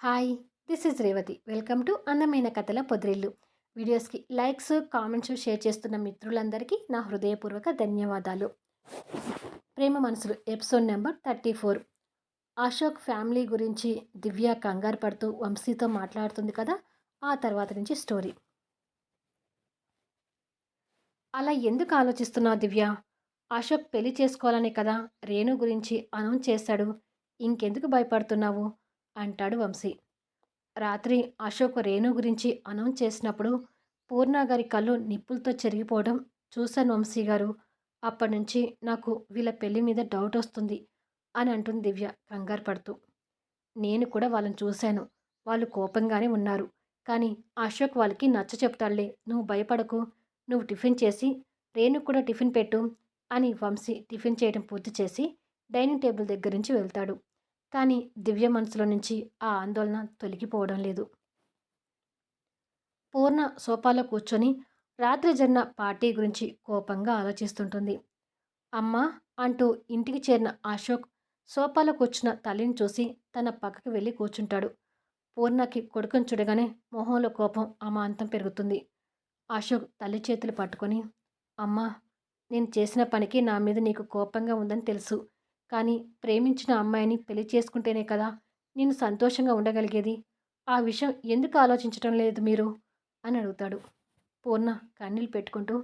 Hi, this is Revathi. Welcome to అందమైన కథల పొదిరిల్లు. వీడియోస్కి లైక్స్, కామెంట్స్, షేర్ చేస్తున్న మిత్రులందరికీ నా హృదయపూర్వక ధన్యవాదాలు. ప్రేమ మనసులు ఎపిసోడ్ నెంబర్ 34. అశోక్ ఫ్యామిలీ గురించి దివ్య కంగారు పడుతూ వంశీతో మాట్లాడుతుంది కదా, ఆ తర్వాత నుంచి స్టోరీ. అలా ఎందుకు ఆలోచిస్తున్నావు దివ్య? అశోక్ పెళ్లి చేసుకోవాలనే కదా రేణు గురించి అనౌన్స్ చేశాడు. ఇంకెందుకు భయపడుతున్నావు అంటాడు వంశీ. రాత్రి అశోక్ రేణు గురించి అనౌన్స్ చేసినప్పుడు పూర్ణ గారి కళ్ళు నిప్పులతో చెరిగిపోవడం చూశాను వంశీ గారు. అప్పటి నుంచి నాకు వీళ్ళ పెళ్లి మీద డౌట్ వస్తుంది అని అంటుంది దివ్య కంగారు పడుతూ. నేను కూడా వాళ్ళని చూశాను. వాళ్ళు కోపంగానే ఉన్నారు. కానీ అశోక్ వాళ్ళకి నచ్చ చెప్తాడులే, నువ్వు భయపడకు. నువ్వు టిఫిన్ చేసి రేణు కూడా టిఫిన్ పెట్టు అని వంశీ టిఫిన్ చేయడం పూర్తి చేసి డైనింగ్ టేబుల్ దగ్గర నుంచి వెళ్తాడు. కానీ దివ్య మనసులో నుంచి ఆ ఆందోళన తొలగిపోవడం లేదు. పూర్ణ సోఫాలో కూర్చొని రాత్రి జరిగిన పార్టీ గురించి కోపంగా ఆలోచిస్తుంటుంది. అమ్మా అంటూ ఇంటికి చేరిన అశోక్ సోఫాలో కూర్చున్న తల్లిని చూసి తన పక్కకి వెళ్ళి కూర్చుంటాడు. పూర్ణకి కొడుకుని చూడగానే మొహంలో కోపం అమాంతం పెరుగుతుంది. అశోక్ తల్లి చేతులు పట్టుకొని, అమ్మా, నేను చేసిన పనికి నా మీద నీకు కోపంగా ఉందని తెలుసు. కానీ ప్రేమించిన అమ్మాయిని పెళ్లి చేసుకుంటేనే కదా నేను సంతోషంగా ఉండగలిగేది. ఆ విషయం ఎందుకు ఆలోచించటం లేదు మీరు అని అడుగుతాడు. పూర్ణ కన్నీళ్ళు పెట్టుకుంటూ,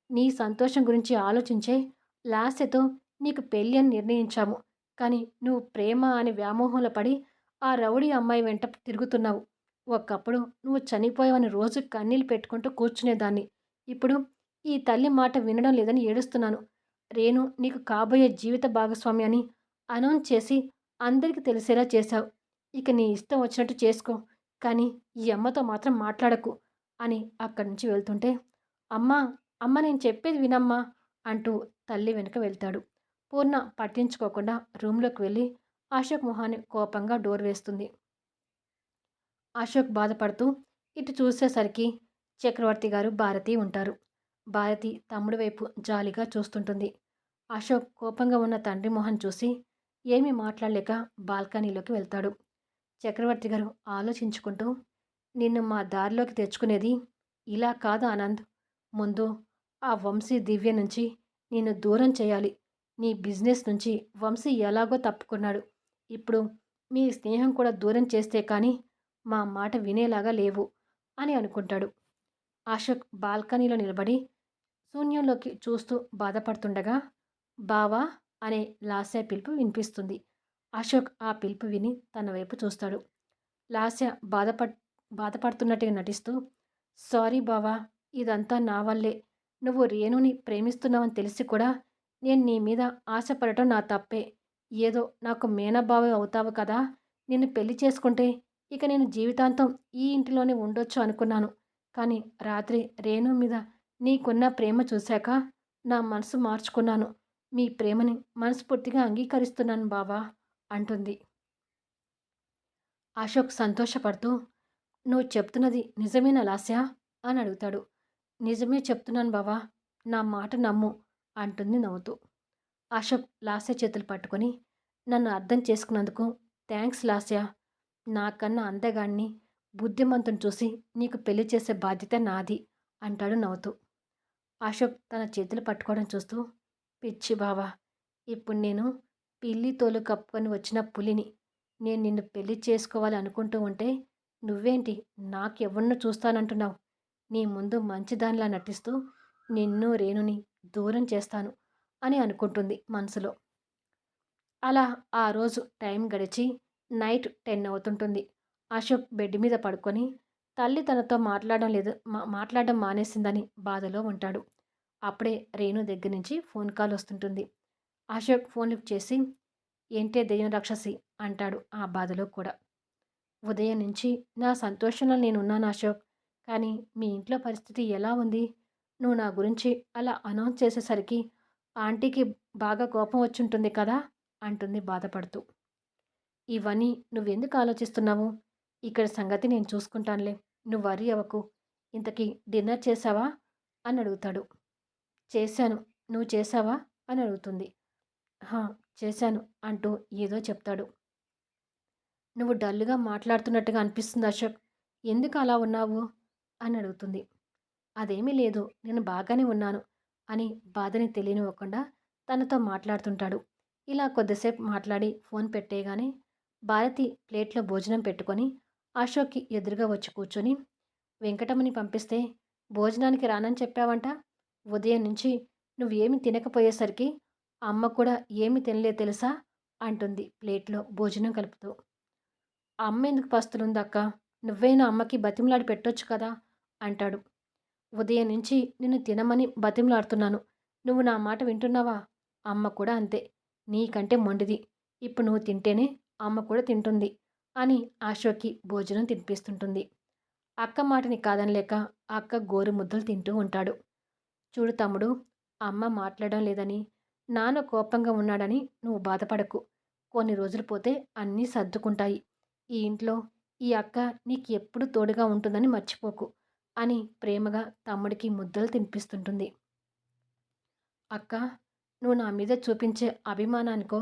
నీ సంతోషం గురించి ఆలోచించే లాస్యతో నీకు పెళ్ళి అని నిర్ణయించాము. కానీ నువ్వు ప్రేమ అనే వ్యామోహంలో పడి ఆ రౌడీ అమ్మాయి వెంట తిరుగుతున్నావు. ఒకప్పుడు నువ్వు చనిపోయావని రోజు కన్నీళ్ళు పెట్టుకుంటూ కూర్చునేదాన్ని. ఇప్పుడు ఈ తల్లి మాట వినడం లేదని ఏడుస్తున్నాను. రేణు నీకు కాబోయే జీవిత భాగస్వామి అని అనౌన్స్ చేసి అందరికీ తెలిసేలా చేశావు. ఇక నీ ఇష్టం వచ్చినట్టు చేసుకో, కానీ ఈ అమ్మతో మాత్రం మాట్లాడకు అని అక్కడి నుంచి వెళ్తుంటే, అమ్మా, అమ్మ నేను చెప్పేది వినమ్మా అంటూ తల్లి వెనుక వెళ్తాడు. పూర్ణ పట్టించుకోకుండా రూమ్లోకి వెళ్ళి అశోక్ మొహాన్ని కోపంగా డోర్ వేస్తుంది. అశోక్ బాధపడుతూ ఇటు చూసేసరికి చక్రవర్తి గారు, భారతి ఉంటారు. భారతి తమ్ముడి వైపు జాలిగా చూస్తుంటుంది. అశోక్ కోపంగా ఉన్న తండ్రి మొహం చూసి ఏమీ మాట్లాడలేక బాల్కనీలోకి వెళ్తాడు. చక్రవర్తి గారు ఆలోచించుకుంటూ, నిన్ను మా దారిలోకి తెచ్చుకునేది ఇలా కాదు ఆనంద్. ముందు ఆ వంశీ దివ్య నుంచి నిన్ను దూరం చేయాలి. నీ బిజినెస్ నుంచి వంశీ ఎలాగో తప్పుకున్నాడు. ఇప్పుడు మీ స్నేహం కూడా దూరం చేస్తే కానీ మా మాట వినేలాగా లేవు అని అనుకుంటాడు. అశోక్ బాల్కనీలో నిలబడి శూన్యంలోకి చూస్తూ బాధపడుతుండగా, బావా అనే లాస్య పిలుపు వినిపిస్తుంది. అశోక్ ఆ పిలుపు విని తన వైపు చూస్తాడు. లాస్య బాధపడుతున్నట్టుగా నటిస్తూ, సారీ బావా, ఇదంతా నా వల్లే. నువ్వు రేణుని ప్రేమిస్తున్నావని తెలిసి కూడా నేను నీ మీద ఆశపడటం నా తప్పే. ఏదో నాకు మేనబావ అవుతావు కదా, నిన్ను పెళ్లి చేసుకుంటే ఇక నేను జీవితాంతం ఈ ఇంటిలోనే ఉండొచ్చు అనుకున్నాను. కానీ రాత్రి రేణు మీద నీకున్న ప్రేమ చూశాక నా మనసు మార్చుకున్నాను. మీ ప్రేమని మనస్ఫూర్తిగా అంగీకరిస్తున్నాను బావా అంటుంది. అశోక్ సంతోషపడుతూ, నువ్వు చెప్తున్నది నిజమేనా లాస్య అని అడుగుతాడు. నిజమే చెప్తున్నాను బావా, నా మాట నమ్ము అంటుంది నవ్వుతూ. అశోక్ లాస్య చేతులు పట్టుకొని, నన్ను అర్థం చేసుకున్నందుకు థ్యాంక్స్ లాస్య. నాకన్నా అందగాడిని, బుద్ధిమంతుని చూసి నీకు పెళ్లి చేసే బాధ్యత నాది అంటాడు నవ్వుతూ. అశోక్ తన చేతులు పట్టుకోవడం చూస్తూ, పిచ్చి బావా, ఇప్పుడు నేను పిల్లి తోలు కప్పుకొని వచ్చిన పులిని. నేను నిన్ను పెళ్లి చేసుకోవాలి అనుకుంటూ ఉంటే నువ్వేంటి నాకెవరినో చూస్తానంటున్నావు. నీ ముందు మంచిదానిలా నటిస్తూ నిన్ను రేణుని దూరం చేస్తాను అని అనుకుంటుంది మనసులో. అలా ఆ రోజు టైం గడిచి నైట్ 10 అవుతుంటుంది. అశోక్ బెడ్ మీద పడుకొని తల్లి తనతో మాట్లాడడం లేదు, మాట్లాడడం మానేసిందని బాధలో ఉంటాడు. అప్పుడే రేణు దగ్గర నుంచి ఫోన్ కాల్ వస్తుంటుంది. అశోక్ ఫోన్ లిఫ్ట్ చేసి, ఏంటే దెయ్యం రాక్షసి అంటాడు ఆ బాధలో కూడా. ఉదయం నుంచి నా సంతోషంలో నేనున్నాను అశోక్. కానీ మీ ఇంట్లో పరిస్థితి ఎలా ఉంది? నువ్వు నా గురించి అలా అనౌన్స్ చేసేసరికి ఆంటీకి బాగా కోపం వచ్చుంటుంది కదా అంటుంది బాధపడుతూ. ఇవన్నీ నువ్వెందుకు ఆలోచిస్తున్నావు? ఇక్కడ సంగతి నేను చూసుకుంటానులే. నువ్వు వర్రీ అవ్వకు. ఇంతకీ డిన్నర్ చేశావా అని అడుగుతాడు. చేశాను. నువ్వు చేశావా అని అడుగుతుంది. హా, చేశాను అంటూ ఏదో చెప్తాడు. నువ్వు డల్‌గా మాట్లాడుతున్నట్టుగా అనిపిస్తుంది అశోక్. ఎందుకు అలా ఉన్నావు? అని అడుగుతుంది. అదేమీ లేదు. నేను బాగానే ఉన్నాను అని బాధని తెలియనివ్వకుండా తనతో మాట్లాడుతుంటాడు. ఇలా కొద్దిసేపు మాట్లాడి ఫోన్ పెట్టేయగానే భారతి ప్లేట్‌లో భోజనం పెట్టుకొని అశోక్‌కి ఎదురుగా వచ్చి కూర్చొని, వెంకటమ్మని పంపిస్తే భోజనానికి రానని చెప్పావంట. ఉదయం నుంచి నువ్వేమి తినకపోయేసరికి అమ్మ కూడా ఏమి తినలేదు తెలుసా? అంటుంది ప్లేట్‌లో భోజనం కలుపుతూ. అమ్మెందుకు పస్తులుందక్కా? నువ్వైనా అమ్మకి బతిమలాడి పెట్టొచ్చు కదా! అంటాడు. ఉదయం నుంచి నిన్ను తినమని బతిమలాడుతున్నాను. నువ్వు నా మాట వింటున్నావా? అమ్మ కూడా అంతే. నీకంటే మొండిది. ఇప్పుడు నువ్వు తింటేనే అమ్మ కూడా తింటుంది అని అశోక్‌కి భోజనం తినిపిస్తుంటుంది. అక్క మాటని కాదనలేక అక్క గోరు ముద్దలు తింటూ ఉంటాడు. చూడు తమ్ముడు, అమ్మ మాట్లాడడం లేదని, నాన్న కోపంగా ఉన్నాడని నువ్వు బాధపడకు. కొన్ని రోజులు పోతే అన్నీ సర్దుకుంటాయి. ఈ ఇంట్లో ఈ అక్క నీకు ఎప్పుడూ తోడుగా ఉంటుందని మర్చిపోకు అని ప్రేమగా తమ్ముడికి ముద్దలు తినిపిస్తుంటుంది. అక్క, నువ్వు నా మీద చూపించే అభిమానానికో,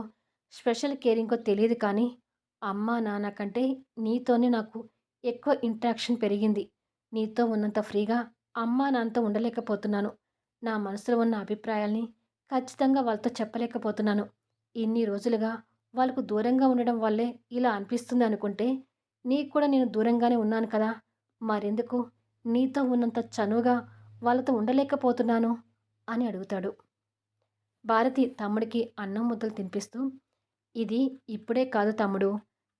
స్పెషల్ కేరింగ్‌కో తెలీదు కానీ, అమ్మా, నాన్న కంటే నీతోనే నాకు ఎక్కువ ఇంటరాక్షన్ పెరిగింది. నీతో ఉన్నంత ఫ్రీగా అమ్మా, నాన్నతో ఉండలేకపోతున్నాను. నా మనసులో ఉన్న అభిప్రాయాల్ని ఖచ్చితంగా వాళ్ళతో చెప్పలేకపోతున్నాను. ఇన్ని రోజులుగా వాళ్ళకు దూరంగా ఉండడం వల్లే ఇలా అనిపిస్తుంది అనుకుంటే, నీకు కూడా నేను దూరంగానే ఉన్నాను కదా! మరెందుకు నీతో ఉన్నంత చనువుగా వాళ్ళతో ఉండలేకపోతున్నాను అని అడుగుతాడు. భారతి తమ్ముడికి అన్నం ముద్దలు తినిపిస్తూ, ఇది ఇప్పుడే కాదు తమ్ముడు.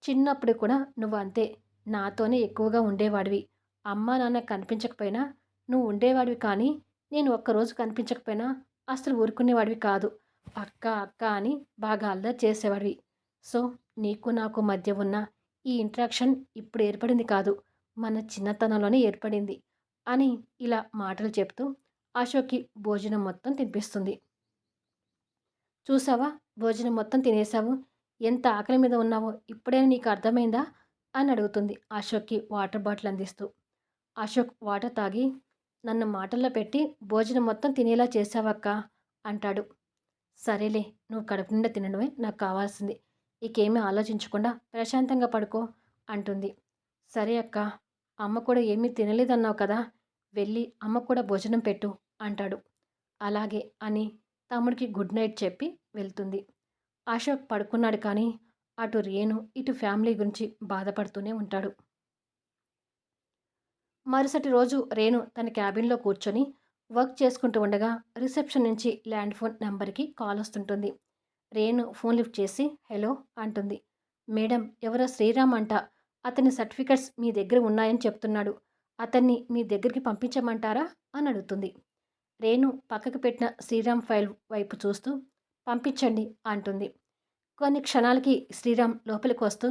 చిన్నప్పుడు కూడా నువ్వు అంతే. నాతోనే ఎక్కువగా ఉండేవాడివి. అమ్మా నాన్న కనిపించకపోయినా నువ్వు ఉండేవాడివి కానీ, నేను ఒక్కరోజు కనిపించకపోయినా అస్సలు ఊరుకునేవాడివి కాదు. అక్క అక్క అని బాగా అల్లరి చేసేవాడివి. సో, నీకు నాకు మధ్య ఉన్న ఈ ఇంట్రాక్షన్ ఇప్పుడు ఏర్పడింది కాదు. మన చిన్నతనంలోనే ఏర్పడింది అని ఇలా మాటలు చెప్తూ అశోక్‌కి భోజనం మొత్తం తినిపిస్తుంది. చూసావా? భోజనం మొత్తం తినేసావు. ఎంత ఆకలి మీద ఉన్నావో ఇప్పుడైనా నీకు అర్థమైందా? అని అడుగుతుంది అశోక్‌కి వాటర్ బాటిల్ అందిస్తూ. అశోక్ వాటర్ తాగి, నన్ను మాటల్లో పెట్టి భోజనం మొత్తం తినేలా చేశావక్కా అంటాడు. సరేలే, నువ్వు కడుపు నిండా తినడమే నాకు కావాల్సింది. ఇకేమీ ఆలోచించకుండా ప్రశాంతంగా పడుకో అంటుంది. సరే అక్క, అమ్మ కూడా ఏమీ తినలేదన్నావు కదా! వెళ్ళి అమ్మకు కూడా భోజనం పెట్టు అంటాడు. అలాగే అని తమ్ముడికి గుడ్ నైట్ చెప్పి వెళ్తుంది. అశోక్ పడుకున్నాడు కానీ అటు రేణు, ఇటు ఫ్యామిలీ గురించి బాధపడుతూనే ఉంటాడు. మరుసటి రోజు రేణు తన క్యాబిన్‌లో కూర్చొని వర్క్ చేసుకుంటూ ఉండగా రిసెప్షన్ నుంచి ల్యాండ్ ఫోన్ నంబర్‌కి కాల్ వస్తుంటుంది. రేణు ఫోన్ లిఫ్ట్ చేసి హలో అంటుంది. మేడం, ఎవరో శ్రీరామ్ అంట. అతని సర్టిఫికెట్స్ మీ దగ్గర ఉన్నాయని చెప్తున్నాడు. అతన్ని మీ దగ్గరికి పంపించమంటారా అని అడుగుతుంది. రేణు పక్కకు పెట్టిన శ్రీరామ్ ఫైల్ వైపు చూస్తూ పంపించండి అంటుంది. కొన్ని క్షణాలకి శ్రీరామ్ లోపలికి వస్తూ,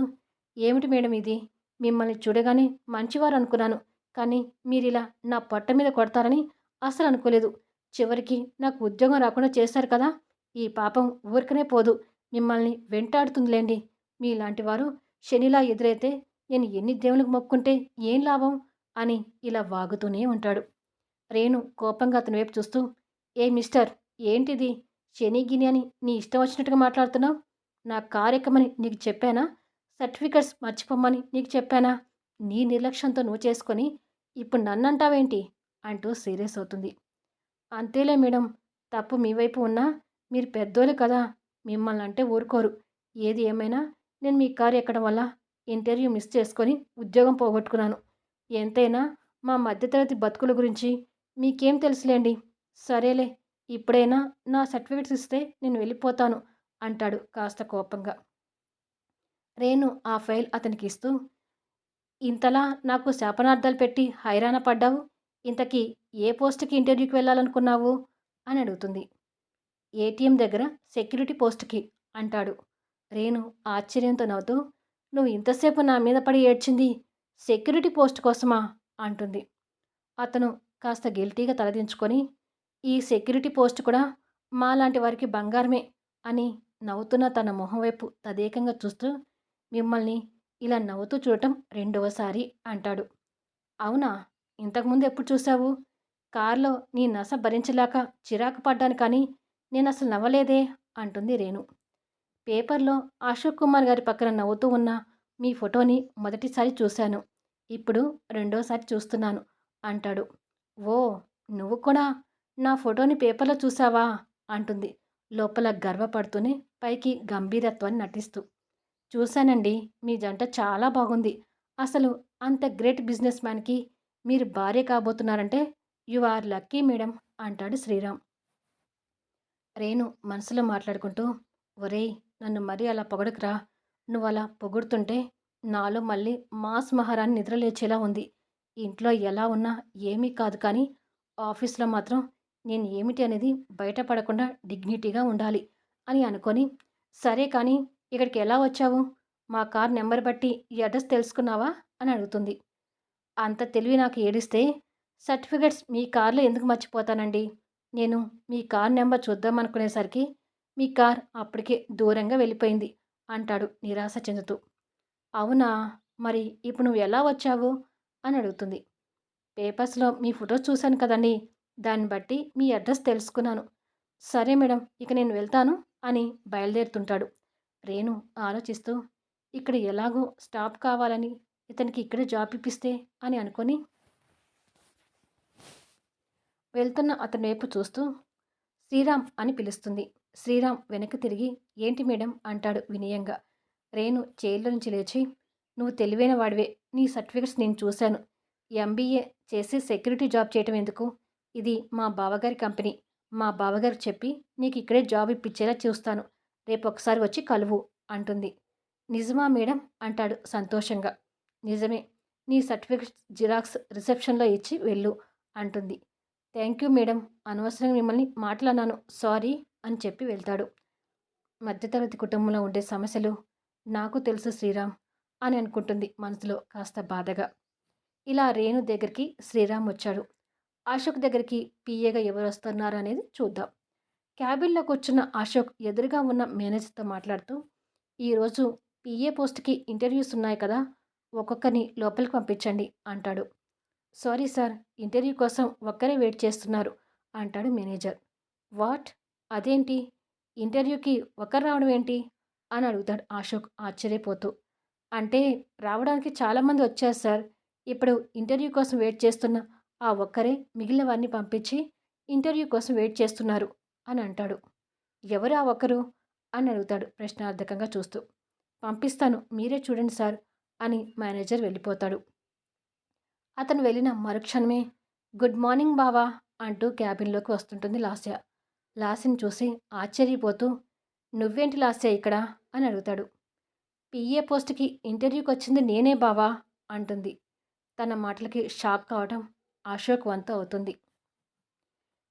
ఏమిటి మేడం ఇది? మిమ్మల్ని చూడగానే మంచివారు అనుకున్నాను. కానీ మీరిలా నా పొట్ట మీద కొడతారని అస్సలు అనుకోలేదు. చివరికి నాకు ఉద్యోగం రాకుండా చేశారు కదా! ఈ పాపం ఊరికనే పోదు. మిమ్మల్ని వెంటాడుతుందిలేండి. మీలాంటి వారు శనిలా ఎదురైతే నేను ఎన్ని దేవుళ్ళకి మొక్కుంటే ఏం లాభం? అని ఇలా వాగుతూనే ఉంటాడు. రేణు కోపంగా అతని వైపు చూస్తూ, ఏ మిస్టర్, ఏంటిది? శని గిని అని నీ ఇష్టం వచ్చినట్టుగా మాట్లాడుతున్నావు? నా కారు ఎక్కమని నీకు చెప్పానా? సర్టిఫికెట్స్ మర్చిపోమ్మని నీకు చెప్పానా? నీ నిర్లక్ష్యంతో నువ్వు చేసుకొని ఇప్పుడు నన్నంటావేంటి? అంటూ సీరియస్ అవుతుంది. అంతేలే మేడం, తప్పు మీ వైపు ఉన్నా మీరు పెద్దోళ్ళు కదా! మిమ్మల్ని అంటే ఊరుకోరు. ఏది ఏమైనా నేను మీ కారు ఎక్కడం వల్ల ఇంటర్వ్యూ మిస్ చేసుకొని ఉద్యోగం పోగొట్టుకున్నాను. ఎంతైనా మా మధ్యతరగతి బతుకుల గురించి మీకేం తెలుసులేండి. సరేలే, ఇప్పుడైనా నా సర్టిఫికెట్స్ ఇస్తే నేను వెళ్ళిపోతాను అంటాడు కాస్త కోపంగా. రేణు ఆ ఫైల్ అతనికి ఇస్తూ, ఇంతలా నాకు శాపనార్థాలు పెట్టి హైరాణ పడ్డావు. ఇంతకీ ఏ పోస్ట్‌కి ఇంటర్వ్యూకి వెళ్ళాలనుకున్నావు? అని అడుగుతుంది. ఏటీఎం దగ్గర సెక్యూరిటీ పోస్ట్‌కి అంటాడు. రేణు ఆశ్చర్యంతో నవ్వుతూ, నువ్వు ఇంతసేపు నా మీద పడి ఏడ్చింది సెక్యూరిటీ పోస్ట్ కోసమా? అంటుంది. అతను కాస్త గిల్టీగా తలదించుకొని, ఈ సెక్యూరిటీ పోస్ట్ కూడా మాలాంటి వారికి బంగారమే అని నవ్వుతున్న తన మొహం వైపు తదేకంగా చూస్తూ, మిమ్మల్ని ఇలా నవ్వుతూ చూడటం రెండవసారి అంటాడు. అవునా? ఇంతకుముందు ఎప్పుడు చూసావు? కారులో నీ నస భరించలేక చిరాకు పడ్డాను కానీ నేనసలు నవ్వలేదే అంటుంది రేణు. పేపర్‌లో అశోక్ కుమార్ గారి పక్కన నవ్వుతూ ఉన్న మీ ఫోటోని మొదటిసారి చూశాను. ఇప్పుడు రెండోసారి చూస్తున్నాను అంటాడు. ఓ, నువ్వు కూడా నా ఫోటోని పేపర్లో చూసావా అంటుంది లోపల గర్వపడుతూనే పైకి గంభీరత్వాన్ని నటిస్తూ. చూశానండి. మీ జంట చాలా బాగుంది. అసలు అంత గ్రేట్ బిజినెస్ మ్యాన్‌కి మీరు భార్య కాబోతున్నారంటే యూ ఆర్ లక్కీ మేడమ్ అంటాడు శ్రీరామ్. రేణు మనసులో మాట్లాడుకుంటూ, ఒరేయ్! నన్ను మరీ అలా పొగడకురా. నువ్వలా పొగుడుతుంటే నాలో మళ్ళీ మాస్ మహారాణి నిద్రలేచేలా ఉంది. ఇంట్లో ఎలా ఉన్నా ఏమీ కాదు కానీ ఆఫీస్‌లో మాత్రం నేను ఏమిటి అనేది బయట పడకుండా డిగ్నిటీగా ఉండాలి అని అనుకొని, సరే కానీ ఇక్కడికి ఎలా వచ్చావు? మా కార్ నెంబర్ బట్టి ఈ అడ్రస్ తెలుసుకున్నావా? అని అడుగుతుంది. అంత తెలివి నాకు ఏడిస్తే సర్టిఫికేట్స్ మీ కార్‌లో ఎందుకు మర్చిపోతానండి? నేను మీ కార్ నెంబర్ చూద్దామనుకునేసరికి మీ కార్ అప్పటికే దూరంగా వెళ్ళిపోయింది అంటాడు నిరాశ చెందుతూ. అవునా? మరి ఇప్పుడు నువ్వు ఎలా వచ్చావు? అని అడుగుతుంది. పేపర్స్‌లో మీ ఫోటోస్ చూశాను కదండీ! దాన్ని బట్టి మీ అడ్రస్ తెలుసుకున్నాను. సరే మేడం, ఇక నేను వెళ్తాను అని బయలుదేరుతుంటాడు. రేణు ఆలోచిస్తూ ఇక్కడ ఎలాగో స్టాప్ కావాలని ఇతనికి ఇక్కడే జాబ్ ఇప్పిస్తే అని అనుకొని వెళ్తున్న అతని వైపు చూస్తూ శ్రీరామ్ అని పిలుస్తుంది. శ్రీరామ్ వెనక్కి తిరిగి ఏంటి మేడం అంటాడు వినయంగా. రేణు చైర్లో నుంచి లేచి నువ్వు తెలివైన వాడివే. నీ సర్టిఫికెట్స్ నేను చూశాను. ఎంబీఏ చేసి సెక్యూరిటీ జాబ్ చేయటం ఎందుకు? ఇది మా బావగారి కంపెనీ. మా బావగారికి చెప్పి నీకు ఇక్కడే జాబ్ ఇప్పించేలా చూస్తాను. రేపు ఒకసారి వచ్చి కలువు అంటుంది. నిజమా మేడం అంటాడు సంతోషంగా. నిజమే. నీ సర్టిఫికెట్స్ జిరాక్స్ రిసెప్షన్లో ఇచ్చి వెళ్ళు అంటుంది. Thank you madam. అనవసరంగా మిమ్మల్ని మాటలన్నాను. సారీ అని చెప్పి వెళ్తాడు. మధ్యతరగతి కుటుంబంలో ఉండే సమస్యలు నాకు తెలుసు శ్రీరామ్ అని అనుకుంటుంది మనసులో కాస్త బాధగా. ఇలా రేణు దగ్గరికి శ్రీరామ్ వచ్చాడు. అశోక్ దగ్గరికి పీఏగా ఎవరు వస్తున్నారు అనేది చూద్దాం. క్యాబిన్లో కూర్చున్న అశోక్ ఎదురుగా ఉన్న మేనేజర్తో మాట్లాడుతూ ఈరోజు పీఏ పోస్ట్కి ఇంటర్వ్యూస్ ఉన్నాయి కదా, ఒక్కొక్కరిని లోపలికి పంపించండి అంటాడు. సారీ సార్, ఇంటర్వ్యూ కోసం ఒక్కరే వెయిట్ చేస్తున్నారు అంటాడు మేనేజర్. వాట్? అదేంటి? ఇంటర్వ్యూకి ఒకరు రావడం ఏంటి అని అడుగుతాడు అశోక్ ఆశ్చర్యపోతూ. అంటే రావడానికి చాలామంది వచ్చారు సార్. ఇప్పుడు ఇంటర్వ్యూ కోసం వెయిట్ చేస్తున్న ఆ ఒక్కరే మిగిలిన వారిని పంపించి ఇంటర్వ్యూ కోసం వెయిట్ చేస్తున్నారు అని అంటాడు. ఎవరు ఆ ఒక్కరు అని అడుగుతాడు ప్రశ్నార్థకంగా చూస్తూ. పంపిస్తాను, మీరే చూడండి సార్ అని మేనేజర్ వెళ్ళిపోతాడు. అతను వెళ్ళిన మరుక్షణమే గుడ్ మార్నింగ్ బావా అంటూ క్యాబిన్లోకి వస్తుంటుంది లాస్య. లాస్యని చూసి ఆశ్చర్యపోతూ నువ్వేంటి లాస్య ఇక్కడ అని అడుగుతాడు. పీఏ పోస్ట్కి ఇంటర్వ్యూకి వచ్చింది నేనే బావా అంటుంది. తన మాటలకి షాక్ కావడం అశోక్ వంతు అవుతుంది.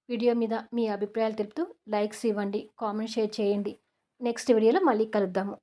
వీడియో మీద మీ అభిప్రాయాలు తెలుపుతూ లైక్స్ ఇవ్వండి, కామెంట్ షేర్ చేయండి. నెక్స్ట్ వీడియోలో మళ్ళీ కలుద్దాము.